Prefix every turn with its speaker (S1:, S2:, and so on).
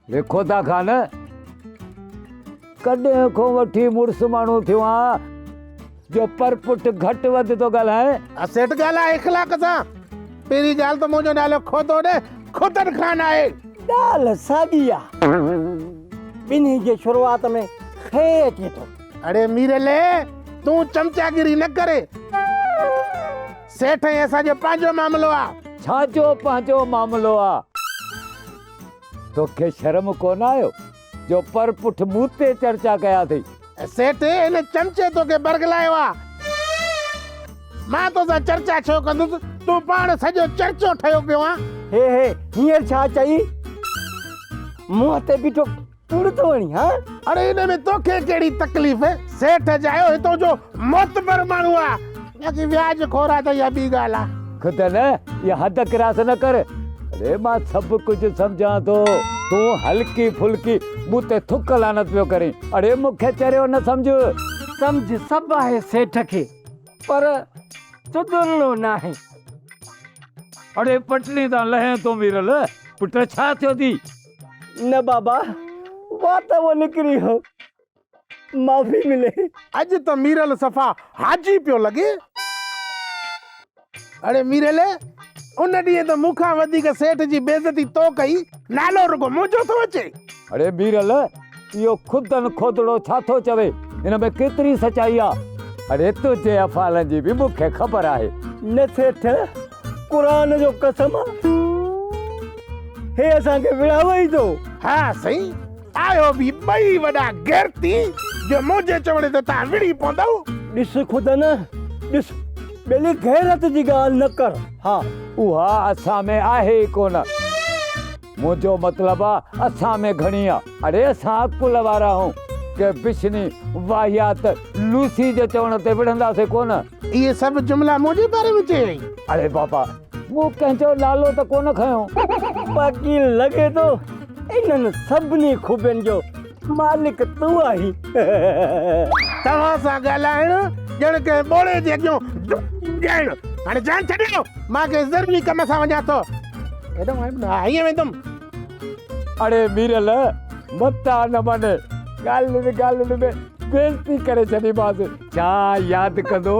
S1: लिखो था खान कॾहिं खां वठी मुड़ुस माण्हू थियो आ जो पर पुट घटि वधि तो ॻाल्हाए।
S2: सेठ ॻाल्हाए इख़लाक़ सां। पहिरीं ॻाल्हि त मुंहिंजो नालो खोतो ॾे खोतन खान आहे।
S3: ॻाल्हि साॻी आहे, ॿिन्ही जे शुरूआत में खे अचे थो।
S2: अरे मीरले तूं चमचागिरी न करे। सेठ ऐं असांजो पंहिंजो मामिलो आहे।
S1: छाजो पंहिंजो मामिलो आ? तोखे शर्म कोन आयो जो पर पुठ मूं ते चर्चा कया थई?
S2: सेठ हिन चमचे तोखे बरगलायो आहे। मां तोसां चर्चा छो कंदुसि? तूं पाण सॼो चर्चो ठहियो पियो आहे।
S3: हे हींअर छा चई? मुंहं ते बीठो कूड़ थो वणी हा?
S2: अरे हिन में तोखे कहिड़ी तकलीफ़? सेठ जायो हितो जो मोतबर माण्हू आहे, बाक़ी व्याज खोरा त इहा ॿी ॻाल्हि आहे।
S1: खुद न ये हद क्रास न कर। अरे मां सब कुछ समझा तो, तू हल्की फुल्की मुते थुक लानत पियो करे। अरे मुखे चरियो न
S3: समझ सब आहे सेठ खे, पर सुधरणो नाहे।
S1: अरे पटली ता लहे तो मीरल पुट छा थियो थी?
S3: न बाबा बात वो निकरी हो, माफी मिले।
S2: अॼु त मीरल सफ़ा हाजी पियो लॻे। अरे मीरले उन ॾींहुं त मूंखां वधीक सेठ जी बेइज्जती तो कई, नालो रुगो मुंहिंजो थो अचे।
S1: अरे मीरल इहो खुदन खोदड़ो छा थो चवे? इन में केतिरी सच्चाई आ? अरे तुझे अफ़ालनि जी बि मूंखे ख़बर आहे।
S3: न सेठ, क़ुरान जो कसम हे असांखे विड़ावे ई थो।
S2: हा सही, आयो बि ॿई वॾा गैरती जो मुंहिंजे चवण ते तव्हां विड़ी पवंदव।
S3: ॾिस खुदा न ॾिस, ॿेली गैरत जी ॻाल्हि न कर। हा
S1: उहा असां में आहे ई कोन। मुंहिंजो मतिलबु आहे असां में घणी आहे। अरे असां अकुल वारा आहियूं के बिशनी वाहियात लूसी जे चवण ते विढ़ंदासीं कोन।
S2: इहे सभु जुमला मुंहिंजे बारे में चई।
S1: अरे बाबा मूं कंहिंजो नालो त कोन खयो।
S3: बाक़ी लॻे थो इन्हनि सभिनी खूबियुनि जो मालिक तूं आहीं।
S2: तव्हां सां ॻाल्हाइण ॼण के ॿोड़े जे अॻियां ॾियण। हाणे जान छॾियो, मां के ज़रूरी कम सां वञा थो। हेॾो हीअं वेंदुमि।
S1: अरे मीरल मता न मने, ॻाल्हि में बेइज्जती करे छॾीमांसि। छा यादि कंदो